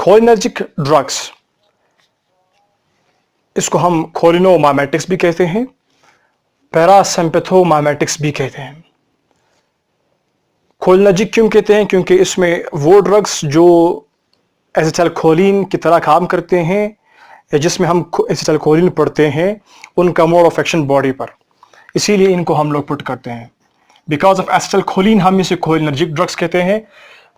खोलिनर्जिक drugs, इसको हम खोलिनोमाइमेटिक्स भी कहते हैं, पैरासिम्पैथोमाइमेटिक्स भी कहते हैं। खोलिनर्जिक क्यों कहते हैं? क्योंकि इसमें वो ड्रग्स जो एसिटाइलकोलिन की तरह काम करते हैं या जिसमें हम एसिटाइलकोलिन पढ़ते हैं उनका मोड ऑफ एक्शन बॉडी पर, इसीलिए इनको हम लोग पुट करते हैं। बिकॉज ऑफ एसिटाइलकोलिन हम इसे खोलिनर्जिक ड्रग्स कहते हैं।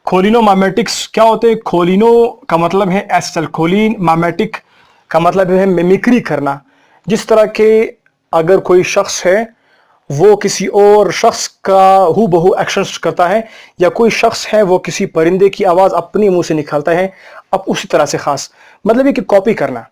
खोलिनोमाइमेटिक्स क्या होते हैं? खोलिनो का मतलब है एसिटाइलकोलिन, माइमेटिक का मतलब है मिमिक्री करना। जिस तरह के अगर कोई शख्स है वो किसी और शख्स का हूबहू एक्शन करता है, या कोई शख्स है वो किसी परिंदे की आवाज़ अपने मुंह से निकालता है अब उसी तरह से खास, मतलब है कि कॉपी करना,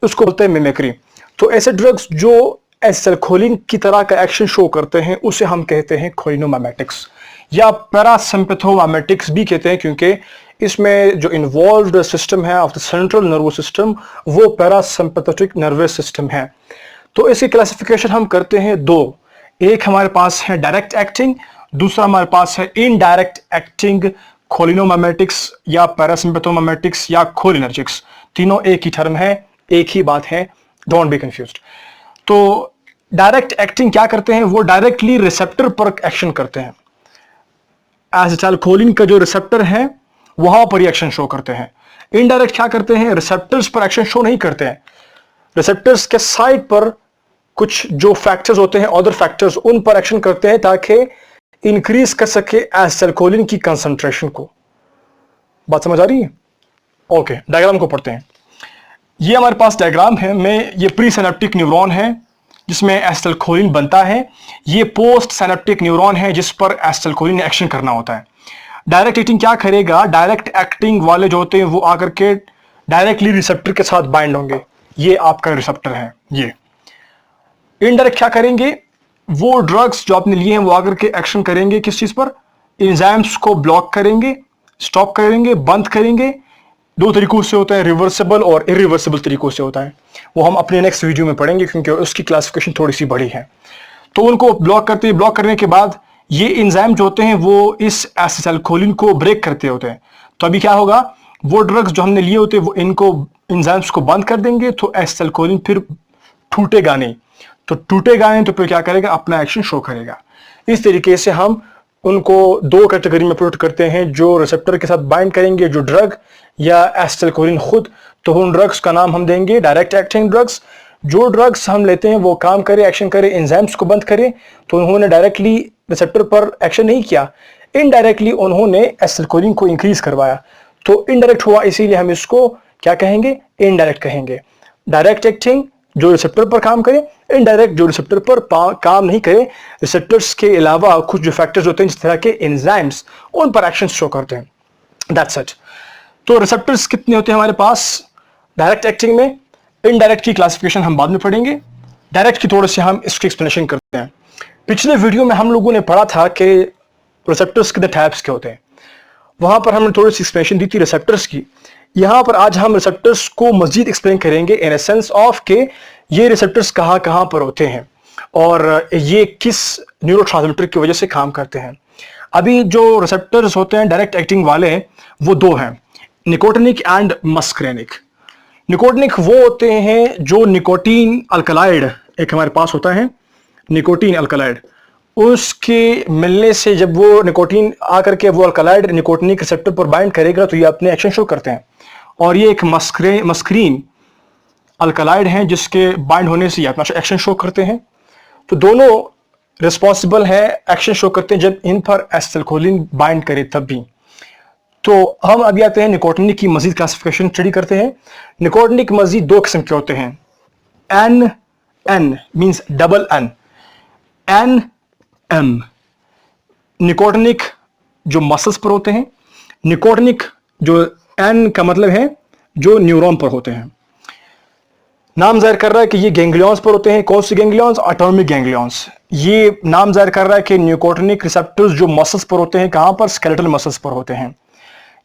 उसको बोलते हैं मिमिक्री। तो ऐसे ड्रग्स जो एसिटाइलकोलिन की तरह का एक्शन शो करते हैं उसे हम कहते हैं खोलिनोमाइमेटिक्स, या पैरासिम्पैथोमाइमेटिक्स भी कहते हैं, क्योंकि इसमें जो इन्वॉल्व्ड सिस्टम है of the central nervous system वो पैरासिम्पैथेटिक नर्वस सिस्टम है। तो इसकी क्लासिफिकेशन हम करते हैं दो, एक हमारे पास है डायरेक्ट एक्टिंग, दूसरा हमारे पास है इनडायरेक्ट एक्टिंग खोलिनोमाइमेटिक्स या पैरासिम्पैथोमाइमेटिक्स या खोलिनर्जिक्स। तीनों एक ही टर्म है, एक ही बात है, डोंट बी कंफ्यूज्ड। तो डायरेक्ट एक्टिंग क्या करते हैं? वो डायरेक्टली रिसेप्टर पर एक्शन करते हैं। एसिटाइलकोलिन का जो रिसेप्टर है वहां पर एक्शन शो करते हैं। इनडायरेक्ट क्या करते हैं? रिसेप्टर्स पर एक्शन शो नहीं करते हैं, रिसेप्टर्स के साइड पर कुछ जो फैक्टर्स होते हैं, अदर फैक्टर्स, उन पर एक्शन करते हैं ताकि इंक्रीज कर सके एसिटाइलकोलिन की कंसंट्रेशन को। बात समझ आ रही है? ओके, डायग्राम को पढ़ते हैं। ये हमारे पास डायग्राम है में ये प्री सिनेप्टिक न्यूरॉन है जिसमें एसिटाइलकोलिन बनता है, ये पोस्ट सिनेप्टिक न्यूरॉन है जिस पर एसिटाइलकोलिन एक्शन करना होता है। डायरेक्ट एक्टिंग क्या करेगा? डायरेक्ट एक्टिंग वाले जो होते हैं वो आकर के डायरेक्टली रिसेप्टर के साथ बाइंड होंगे, ये आपका रिसेप्टर है। ये इनडायरेक्ट क्या करेंगे? वो ड्रग्स जो आपने लिए हैं वो आकर के एक्शन करेंगे किस चीज पर? एंजाइम्स को ब्लॉक करेंगे, स्टॉप करेंगे, बंद करेंगे। दो तरीकों से होता है, रिवर्सिबल और इरिवर्सिबल तरीकों से होता है, वो हम अपने नेक्स्ट वीडियो में पढ़ेंगे क्योंकि उसकी क्लासिफिकेशन थोड़ी सी बड़ी है। तो उनको ब्लॉक करते हैं, ब्लॉक करने के बाद ये एंजाइम जो होते हैं वो इस एसिटाइलकोलिन को ब्रेक करते होते हैं। तो अभी क्या होगा? वो ड्रग्स जो हमने लिए होते हैं वो इनको एंजाइम्स को बंद कर देंगे, तो एसिटाइलकोलिन फिर टूटेगा नहीं, तो टूटेगा नहीं तो फिर क्या करेगा? अपना एक्शन शो करेगा। इस तरीके से हम उनको दो कैटेगरी में पुट करते हैं, जो रिसेप्टर के साथ बाइंड करेंगे, जो ड्रग या एसिटाइलकोलिन खुद, तो उन ड्रग्स का नाम हम देंगे डायरेक्ट एक्टिंग ड्रग्स। जो ड्रग्स हम लेते हैं वो काम करे, एक्शन करे, एंजाइम्स को बंद करे, तो उन्होंने डायरेक्टली रिसेप्टर पर एक्शन नहीं किया, इनडायरेक्टली उन्होंने एसिटाइलकोलिन को इंक्रीज करवाया, तो इनडायरेक्ट हुआ, इसीलिए हम इसको क्या कहेंगे? इनडायरेक्ट कहेंगे। डायरेक्ट एक्टिंग जो रिसेप्टर पर काम करे, इनडायरेक्ट जो रिसेप्टर पर काम नहीं करे, रिसेप्टर्स के अलावा कुछ जो फैक्टर्स होते हैं जिस तरह के एंजाइम्स, उन पर एक्शन शो करते हैं। That's it. तो रिसेप्टर्स कितने होते हैं हमारे पास डायरेक्ट एक्टिंग में? इनडायरेक्ट की क्लासिफिकेशन हम बाद में पढ़ेंगे, डायरेक्ट की थोड़ी सी हम इसकी एक्सप्लेनेशन करते हैं। पिछले वीडियो में हम लोगों ने पढ़ा था कि रिसेप्टर्स कितने टाइप्स के होते हैं, वहां पर हमने थोड़ी सी एक्सप्लेनेशन दी थी रिसेप्टर्स की। यहां पर आज हम रिसेप्टर्स को मजीद एक्सप्लेन करेंगे इन सेंस ऑफ के ये रिसेप्टर्स कहां कहां पर होते हैं और ये किस न्यूरोट्रांसमीटर की वजह से काम करते हैं। अभी जो रिसेप्टर्स होते हैं डायरेक्ट एक्टिंग वाले वो दो हैं, निकोटिनिक एंड मस्करेनिक। निकोटिनिक वो होते हैं जो निकोटीन अल्कलाइड एक हमारे पास होता है, निकोटीन अल्कलाइड, उसके मिलने से जब वो निकोटीन आकर के वो अल्कलाइड निकोटिनिक रिसेप्टर पर बाइंड करेगा तो ये अपने एक्शन शो करते हैं। और ये एक मस्करीन अल्कलाइड हैं जिसके बाइंड होने से ये अपना एक्शन शो करते हैं। तो दोनों रिस्पॉन्सिबल है, एक्शन शो करते हैं जब इन पर एसिटाइलकोलिन बाइंड करे तब भी। तो हम अभी आते हैं निकोटिनिक की मजीद क्लासिफिकेशन स्टडी करते हैं। निकोटिनिक मजीद दो किस्म के होते हैं, N means double N M. Nicotinic जो मसल्स पर होते हैं, निकोटिनिक जो एन का मतलब है जो न्यूरॉन पर होते हैं। नाम जाहिर कर रहा है कि ये गैंग्लियंस पर होते हैं। कौन से गैंग्लियंस? Atomic ganglions. ये नाम जाहिर कर रहा है कि निकोटिनिक रिसेप्टर्स जो मसल्स पर होते हैं, कहां पर? स्केलेटल मसल्स पर होते हैं।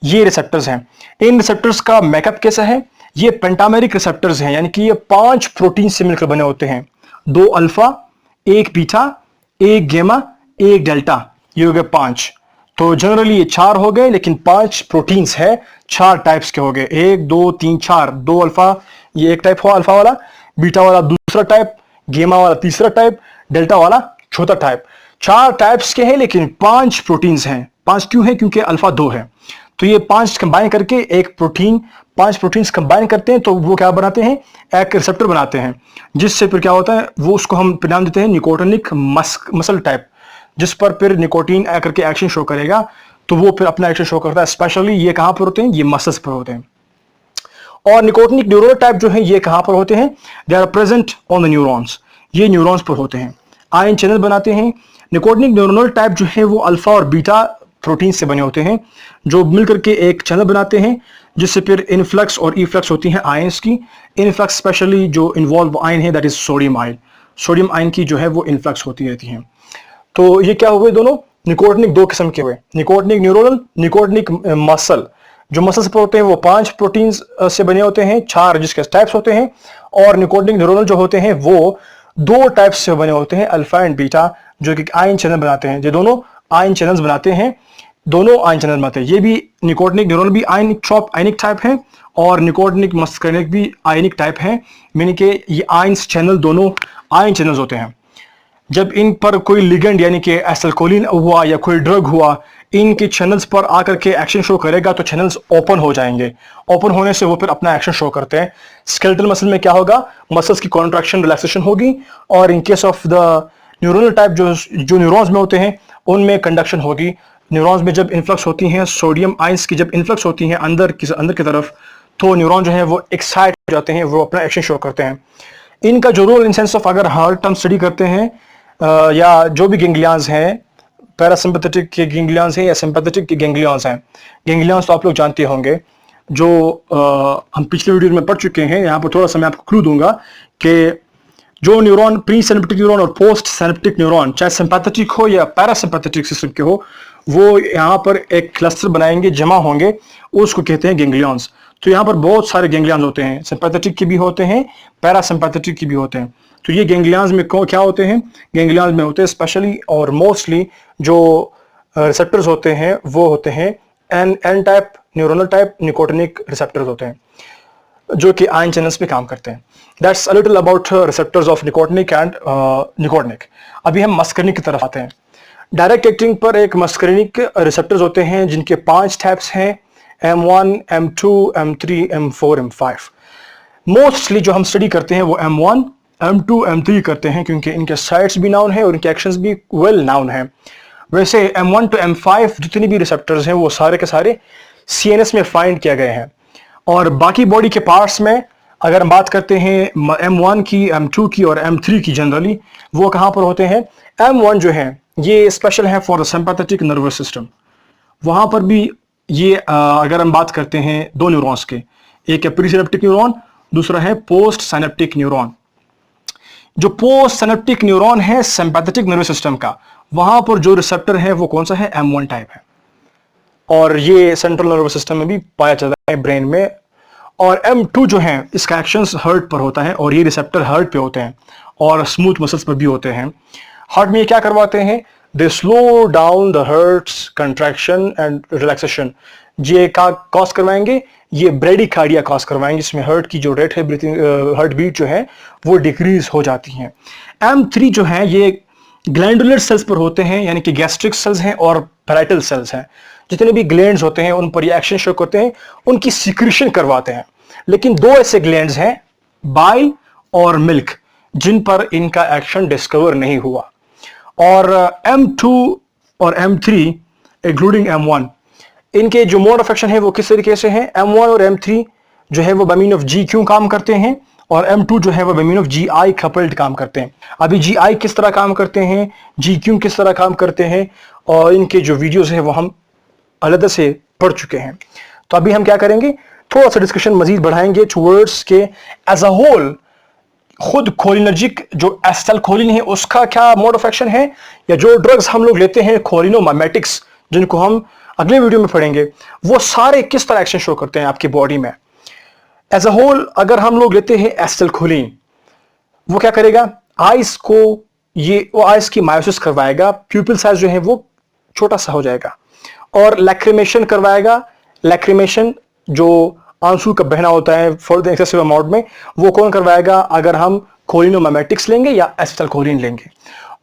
ये रिसेप्टर्स हैं। इन रिसेप्टर्स का मेकअप कैसा है? ये पेंटामेरिक रिसेप्टर्स हैं, यानी कि ये 5 प्रोटीन से मिलकर बने होते हैं, 2 अल्फा, 1 बीटा, 1 गेमा, 1 डेल्टा, ये हो गए 5। तो जनरली ये 4 हो गए, लेकिन 5 प्रोटीन्स है, 4 टाइप्स के हो गए, 1 2 3 4। 2 अल्फा, ये एक टाइप हुआ अल्फा वाला, बीटा वाला दूसरा टाइप, गेमा वाला तीसरा टाइप, डेल्टा वाला चौथा टाइप। 4 टाइप्स के हैं लेकिन 5 प्रोटीन्स हैं। 5 क्यों है? क्योंकि अल्फा 2 है। तो ये 5 कंबाइन करके एक प्रोटीन, 5 प्रोटीन्स कंबाइन करते हैं तो वो क्या बनाते हैं? एक रिसेप्टर बनाते हैं, जिससे फिर क्या होता है, वो उसको हम नाम देते हैं निकोटिनिक मसल टाइप, जिस पर फिर निकोटीन आकर के एक्शन शो करेगा। तो वो फिर अपना एक्शन शो करता है। स्पेशली ये कहां पर होते हैं? ये मसल्स पर होते हैं। और निकोटिनिक न्यूरोनल टाइप जो है ये कहां पर होते हैं? They are present on the neurons, ये न्यूरॉन्स पर होते हैं, आयन चैनल बनाते हैं। निकोटिनिक न्यूरोनल टाइप जो है वो अल्फा और बीटा प्रोटीन से बने होते हैं, जो मिलकर के एक चैनल बनाते हैं, जिससे फिर इनफ्लक्स और इफ्लक्स होती है आयंस की। इनफ्लक्स स्पेशली जो इन्वॉल्व आयन है that is sodium ion, sodium ion की जो है वो इनफ्लक्स होती रहती है। तो ये क्या हुए? दोनों निकोटिनिक 2 किस्म के हुए, निकोटिनिक न्यूरोनल, निकोटिनिक मसल। जो मसल्स पर होते हैं वो 5 प्रोटीन्स से बने होते हैं, 4 जिसके टाइप्स होते हैं। और निकोटिनिक न्यूरोनल जो होते हैं वो 2 टाइप्स से बने होते हैं, अल्फा एंड बीटा, जो कि आयन चैनल बनाते हैं। ये दोनों आयन चैनल्स बनाते हैं, दोनों आयन चैनल बनाते हैं। ये भी निकोटिनिक न्यूरोनल भी आयनिक टाइप है, और निकोटिनिक मस्करनिक भी आयनिक टाइप है, मीनिंग के ये आयन्स चैनल दोनों आयन चैनल्स होते हैं। जब इन पर कोई लिगेंड यानी कि एसिटाइलकोलिन हुआ या कोई ड्रग हुआ, इनके चैनल्स पर आकर के एक्शन शो करेगा तो चैनल्स ओपन हो जाएंगे। ओपन होने से वो फिर अपना एक्शन शो करते हैं। स्केलेटल मसल में क्या होगा? मसल्स की कॉन्ट्रैक्शन रिलैक्सेशन होगी, और in case of the neuronal type जो न्यूरॉन्स में होते हैं उनमें कंडक्शन होगी। न्यूरॉन्स में जब इन्फ्लक्स होती हैं सोडियम आयंस की, जब इन्फ्लक्स होती हैं अंदर की तरफ, तो न्यूरॉन जो है वो एक्साइट हो जाते हैं, वो अपना एक्शन शो करते हैं। इनका जो रोल इन सेंस ऑफ अगर हार्ट हम स्टडी करते हैं, या जो भी गेंग्लियंस हैं, पैरासिम्पैथेटिक के गेंग्लियंस हैं या सिंपैथेटिक के गेंग्लियंस हैं। गेंग्लियंस तो आप लोग जानते होंगे, जो हम पिछले वीडियो में पढ़ चुके हैं। यहाँ पर थोड़ा सा मैं आपको क्लू दूंगा कि जो न्यूरॉन प्री सिनेप्टिक न्यूरॉन और पोस्ट सिनेप्टिक न्यूरॉन, चाहे सिंपैथेटिक हो या पैरासिम्पैथेटिक सिस्टम के हो, वो यहाँ पर एक क्लस्टर बनाएंगे, जमा होंगे, उसको कहते हैं गेंग्लियंस। तो यहाँ पर बहुत सारे गेंग्लियंस होते हैं, सिंपैथेटिक के भी होते हैं, पैरासिम्पैथेटिक के भी होते हैं। तो ये गेंग्लियंस में क्या होते हैं? गेंग्लियंस में होते हैं स्पेशली और मोस्टली जो रिसेप्टर्स होते हैं वो होते हैं N type neuronal type nicotinic receptors होते हैं, जो कि आयन चैनल्स पे काम करते हैं। That's a little about receptors of nicotinic and nicotinic. अभी हम मस्करनिक की तरफ आते हैं। डायरेक्ट एक्टिंग पर एक मस्करनिक रिसेप्टर्स होते हैं, जिनके 5 टाइप्स हैं, M1, M2, M3, M4, M5। Mostly जो हम स्टडी करते हैं वो M1, M2, M3 करते हैं, क्योंकि इनके साइट्स भी नाउन है और इनके एक्शंस भी वेल नाउन है। वैसे M1 to M5 जितने भी रिसेप्टर्स हैं वो सारे के सारे CNS में फाइंड किए गए हैं। और बाकी बॉडी के पार्ट्स में अगर हम बात करते हैं M1 की, M2 की और M3 की, जनरली वो कहाँ पर होते हैं? M1 जो है ये स्पेशल है for the sympathetic nervous system. वहां पर भी ये अगर हम बात करते हैं 2 न्यूरॉन्स के, एक है प्री सिनेप्टिक न्यूरॉन, दूसरा है पोस्ट सिनेप्टिक न्यूरॉन। जो पोस्ट सिनेप्टिक न्यूरॉन है सिंपैथेटिक नर्वस सिस्टम का, वहां पर जो रिसेप्टर है वो कौन सा है? M1 टाइप है। और ये सेंट्रल नर्वस सिस्टम में भी पाया जाता है, ब्रेन में। और M2 जो है इसका एक्शन हार्ट पर होता है, और ये रिसेप्टर हार्ट पे होते हैं और स्मूथ मसल्स पर भी होते हैं। हार्ट में ये क्या करवाते हैं? They slow down the heart's contraction and relaxation. ये का कॉज करवाएंगे? ये ब्रेडिकार्डिया कॉज करवाएंगे, जिसमें हार्ट की जो रेट है, हार्ट बीट जो है वो डिक्रीज हो जाती है। M3 जो है ये ग्लैंडुलर सेल्स पर होते हैं, यानी कि गैस्ट्रिक सेल्स हैं और पैराइटल सेल्स हैं। जितने भी ग्लैंड्स होते हैं उन पर ये एक्शन शो करते हैं, उनकी सिक्रीशन करवाते हैं। लेकिन 2 ऐसे ग्लैंड्स हैं, बाइल और मिल्क, जिन पर इनका एक्शन डिस्कवर नहीं हुआ। और M2 और M3 इंक्लूडिंग M1, इनके जो मोड ऑफ एक्शन है वो किस तरीके से है? M1 और M3 जो है वो by mean of G Q काम करते हैं, और M2 जो है वो by mean of GI coupled काम करते हैं। अभी GI किस तरह काम करते हैं, GQ किस तरह काम करते हैं, और इनके जो वीडियोस है वो हम अलग से पढ़ चुके हैं। तो अभी हम क्या करेंगे? थोड़ा सा डिस्कशन मजीद बढ़ाएंगे टुवर्ड्स के एज अ होल खुद खोलिनर्जिक जो एसिटाइलकोलिन है उसका क्या मोड ऑफ एक्शन है, या जो ड्रग्स हम लोग लेते हैं खोलिनोमाइमेटिक्स, जिनको हम अगले वीडियो में पढ़ेंगे, वो सारे किस तरह एक्शन शो करते हैं आपकी बॉडी में एज अ होल। अगर हम लोग लेते हैं एसिटाइलकोलिन, वो क्या करेगा? आइस को वो आइस की मायोसिस करवाएगा, प्यूपिल साइज जो है वो छोटा सा हो जाएगा। और लैक्रिमेशन करवाएगा। लैक्रिमेशन जो आंसू का बहना होता है फॉर द एक्सेसिव अमाउंट में, वो कौन करवाएगा? अगर हम कोलिनोमाइमेटिक्स लेंगे या एसिटाइलकोलिन लेंगे।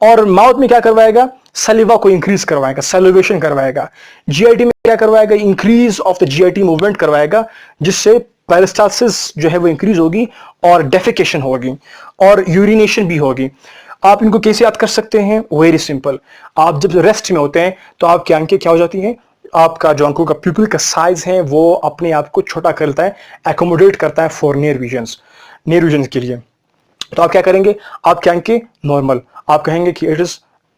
और माउथ में क्या करवाएगा? सलिवा को इंक्रीज करवाएगा, सैलिवेशन करवाएगा। जीआईटी में क्या करवाएगा? Increase of the GIT movement करवाएगा, जिससे पेरिस्टाल्सिस जो है वो इंक्रीज होगी और डेफिकेशन होगी और यूरिनेशन भी होगी। आप इनको कैसे याद कर सकते हैं? Very simple. आप जब रेस्ट में होते हैं तो आपकी आंखें क्या हो जाती हैं? आपका जो आंखों का प्यूपिल का साइज है वो अपने आप को छोटा करता है, एकोमोडेट करता है फॉर नियर विजन्स के लिए। तो आप क्या करेंगे? आपकी आंखें नॉर्मल, आप कहेंगे कि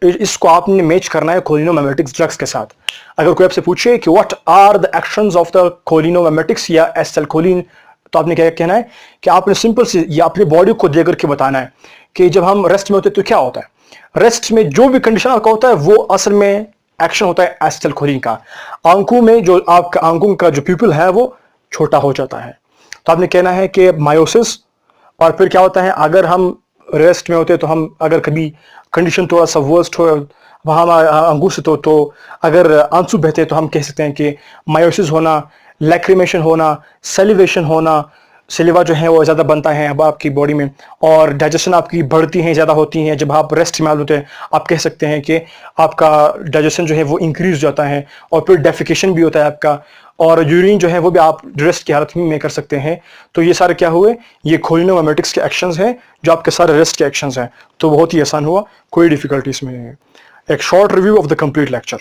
इसको आपने मैच करना है कोलिनोमाइमेटिक्स ड्रग्स के साथ। अगर कोई आपसे पूछे कि what are the actions of the cholinomimetics या एसिटाइलकोलिन, तो आपने क्या कहना है कि आपने सिंपल से या अपनी बॉडी को देकर के बताना है कि जब हम रेस्ट में होते हैं तो क्या होता है। रेस्ट में जो भी कंडीशन आपका होता है वो असल में एक्शन होता है एसिटाइलकोलिन का। आंखों में जो आपका आंखों का जो प्यूपिल है वो छोटा हो जाता है। तो आपने कहना है कि मायोसिस। और फिर क्या होता है, अगर हम रेस्ट में होते हैं तो हम अगर कभी कंडीशन थोड़ा सा वर्स्ट हो वहां अंगूर से तो अगर आंसू बहते तो हम कह सकते हैं कि मायोसिस होना, लैक्रिमेशन होना, सेलिवेशन होना। सिलिवा जो है वो ज़्यादा बनता है अब आपकी बॉडी में, और डाइजेशन आपकी बढ़ती हैं, ज़्यादा होती हैं। जब आप रेस्ट में होते हैं आप कह सकते हैं कि आपका डाइजेशन जो है वो इंक्रीज हो जाता है, और फिर डेफिकेशन भी होता है आपका, और यूरिन जो है वो भी आप रेस्ट की हालत में कर सकते हैं। तो ये सारे क्या हुए? ये कोलिनोमाइमेटिक्स के एक्शंस हैं जो आपके सारे रेस्ट के एक्शंस हैं। तो बहुत ही आसान हुआ, कोई डिफिकल्टी इसमें नहीं है। एक short review of the complete lecture.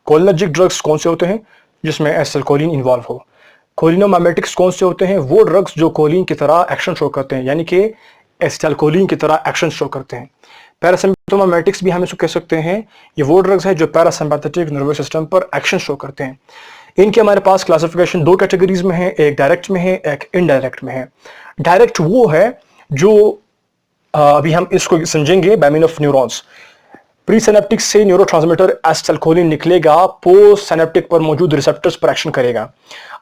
Cholinergic drugs कौन से होते हैं? जिसमें एसिटाइलकोलिन इन्वॉल्व हो। कोलिनोमाइमेटिक्स कौन से होते हैं? वो ड्रग्स जो कोलिन की तरह एक्शन शो करते हैं, यानी कि एसिटाइलकोलिन की तरह एक्शन शो करते हैं। पैरासिम्पथोमाइमेटिक्स भी हम इसको कह सकते हैं। ये वो ड्रग्स है जो पैरासिम्पैथेटिक नर्वस सिस्टम पर एक्शन शो करते हैं। इनके हमारे पास क्लासिफिकेशन दो कैटेगरीज में है, एक डायरेक्ट में है, एक इनडायरेक्ट में है। डायरेक्ट वो है जो अभी हम इसको समझेंगे by mean of neurons. Pre synaptic से न्यूरोट्रांसमीटर एसिटाइलकोलिन निकलेगा, पोस्ट सिनेप्टिक पर मौजूद रिसेप्टर्स पर एक्शन करेगा।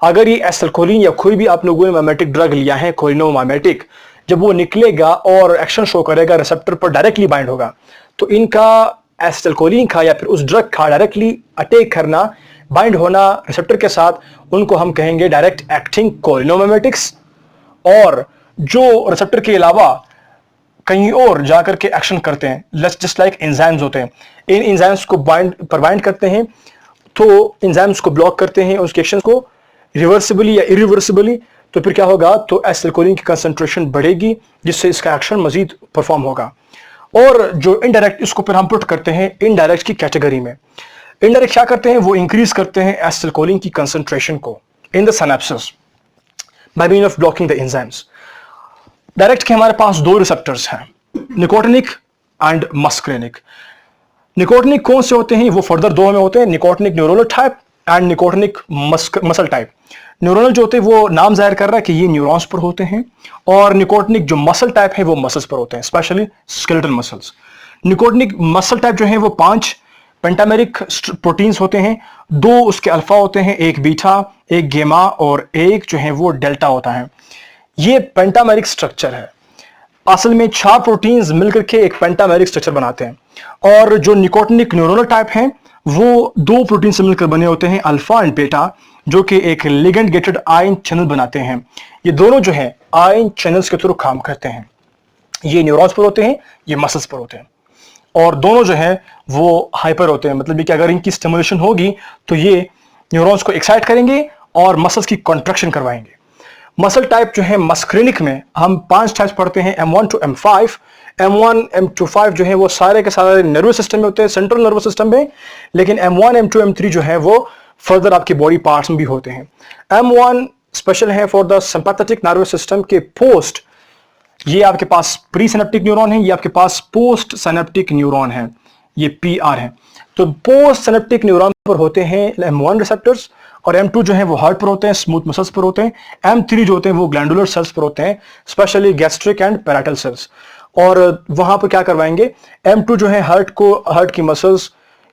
अगर ये एसिटाइलकोलिन या कोई भी आप लोगों ने माइमेटिक ड्रग लिया है कोलिनोमाइमेटिक, जब वो निकलेगा और एक्शन शो करेगा रिसेप्टर पर डायरेक्टली बाइंड होगा, तो इनका एसिटाइलकोलिन का या फिर उस ड्रग का डायरेक्टली अटैक करना, बाइंड होना रिसेप्टर के साथ, उनको हम कहेंगे डायरेक्ट एक्टिंग कोलिनोमाइमेटिक्स। और जो रिसेप्टर के अलावा कहीं और जाकर के एक्शन करते हैं, जस्ट लाइक एंजाइम्स होते हैं, इन एंजाइम्स को बाइंड करते हैं, तो एंजाइम्स को ब्लॉक करते हैं उसके एक्शन को रिवर्सिबली या इरिवर्सिबली। तो फिर क्या होगा? तो एसिटाइलकोलिन की कंसंट्रेशन बढ़ेगी, जिससे इसका एक्शन मजीद परफॉर्म होगा। और जो इनडायरेक्ट, इसको फिर हम पुट करते हैं इनडायरेक्ट की कैटेगरी में। इनडायरेक्ट क्या करते हैं? वो इंक्रीज करते हैं एसिटाइलकोलिन की कंसंट्रेशन को in the synapses by mean of blocking the enzymes. Direct के हमारे पास दो रिसेप्टर्स हैं, निकोटिनिक एंड मस्क्रेनिक। निकोटिनिक कौन से होते हैं? वो फर्दर दो में होते हैं, nicotinic neuronal type and nicotinic muscle type. Neuronal जो होते हैं वो नाम जाहिर कर रहा है कि ये न्यूरॉन्स पर होते हैं, और निकोटिनिक जो मसल टाइप है वो मसल्स पर होते हैं, specially skeletal muscles. Nicotinic muscle type जो है वो 5 पेंटामेरिक प्रोटीन्स होते हैं, 2 उसके अल्फा होते हैं, एक बीटा, एक गेमा और एक जो है वो डेल्टा होता है। ये पेंटामेरिक स्ट्रक्चर है। असल में 4 प्रोटीन्स मिलकर के एक पेंटामेरिक स्ट्रक्चर बनाते हैं। और जो निकोटिनिक न्यूरोनल टाइप हैं वो 2 प्रोटीन से मिलकर बने होते हैं, अल्फा एंड बीटा, जो कि एक लिगेंड गेटेड आयन चैनल बनाते हैं। ये दोनों जो है आयन चैनल्स के थ्रू काम करते हैं। ये न्यूरॉन्स पर होते हैं, ये मसल्स पर होते हैं, और दोनों जो है वो हाइपर होते हैं। मतलब कि अगर इनकी स्टिमुलेशन होगी तो ये न्यूरॉन्स को एक्साइट करेंगे और मसल्स की कॉन्ट्रैक्शन करवाएंगे। मसल टाइप जो है मस्क्रेनिक में हम 5 टाइप्स पढ़ते हैं, M1 to M5। M1 M2 5 जो है वो सारे के सारे नर्वस सिस्टम में होते हैं, सेंट्रल नर्वस सिस्टम में। लेकिन M1 M2 M3 जो है वो फर्दर आपके बॉडी पार्ट्स में भी होते हैं। M1 स्पेशल है for the sympathetic nervous system के पोस्ट, ये आपके पास प्री सिनेप्टिक न्यूरॉन है, ये आपके पास पोस्ट सिनेप्टिक न्यूरॉन है, ये PR है। तो पोस्ट सिनेप्टिक न्यूरॉन पर होते हैं M1 रिसेप्टर्स, और M2 जो है वो हार्ट पर होते हैं, स्मूथ मसल्स पर होते हैं। M3 जो होते हैं वो ग्लैंडुलर सेल्स पर होते हैं, specially gastric and parietal cells. और वहां पर क्या करवाएंगे? M2 जो है हार्ट की मसल्स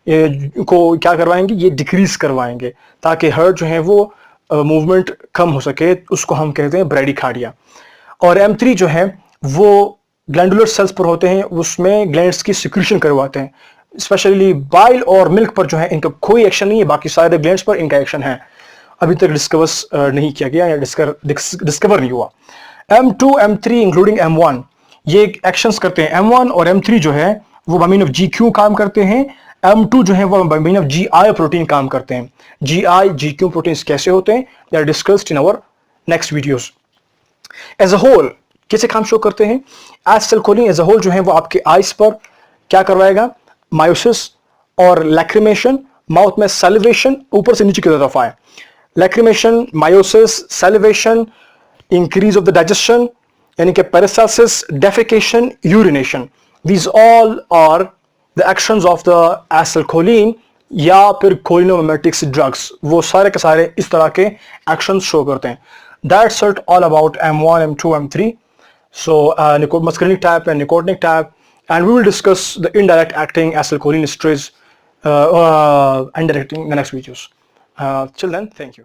को क्या करवाएंगे? ये डिक्रीज करवाएंगे, ताकि हार्ट जो है वो मूवमेंट कम हो सके, उसको हम कहते हैं ब्रेडिकार्डिया। और M3 जो है वो ग्लैंडुलर सेल्स पर होते हैं, उसमें ग्लैंड्स की सिक्रीशन करवाते हैं, स्पेशली बाइल और मिल्क पर जो है इनका कोई एक्शन नहीं है, बाकी सारे ग्लैंड्स पर इनका एक्शन है, अभी तक नहीं किया गया या डिस्कवर नहीं हुआ। M2 M3 इंक्लूडिंग M1 ये एक्शंस करते हैं। M1 और M3 जो है वो बाय मीन ऑफ GQ काम करते हैं, M2 जो है वो by mean of GI protein काम करते हैं। GI GQ प्रोटीन्स कैसे होते हैं, they are discussed in our next videos. As a whole कैसे काम शो करते हैं, एसिटाइलकोलिन एज अ होल जो है वो आपके आइज पर क्या करवाएगा, मायोसिस और लैक्रिमेशन, माउथ में सैलिवेशन, ऊपर से नीचे की तरफ आए, lacrimation, miosis, salivation, increase of the digestion यानी कि peristalsis, defecation, urination, these all are the actions of the acetylcholine या फिर cholinomimetics drugs, वो सारे के सारे इस तरह के actions शो करते हैं। That's it all about M1, M2, M3. So muscarinic type and nicotinic type, and we will discuss the indirect acting acetylcholine esterase indirecting in the next videos. Till then, thank you.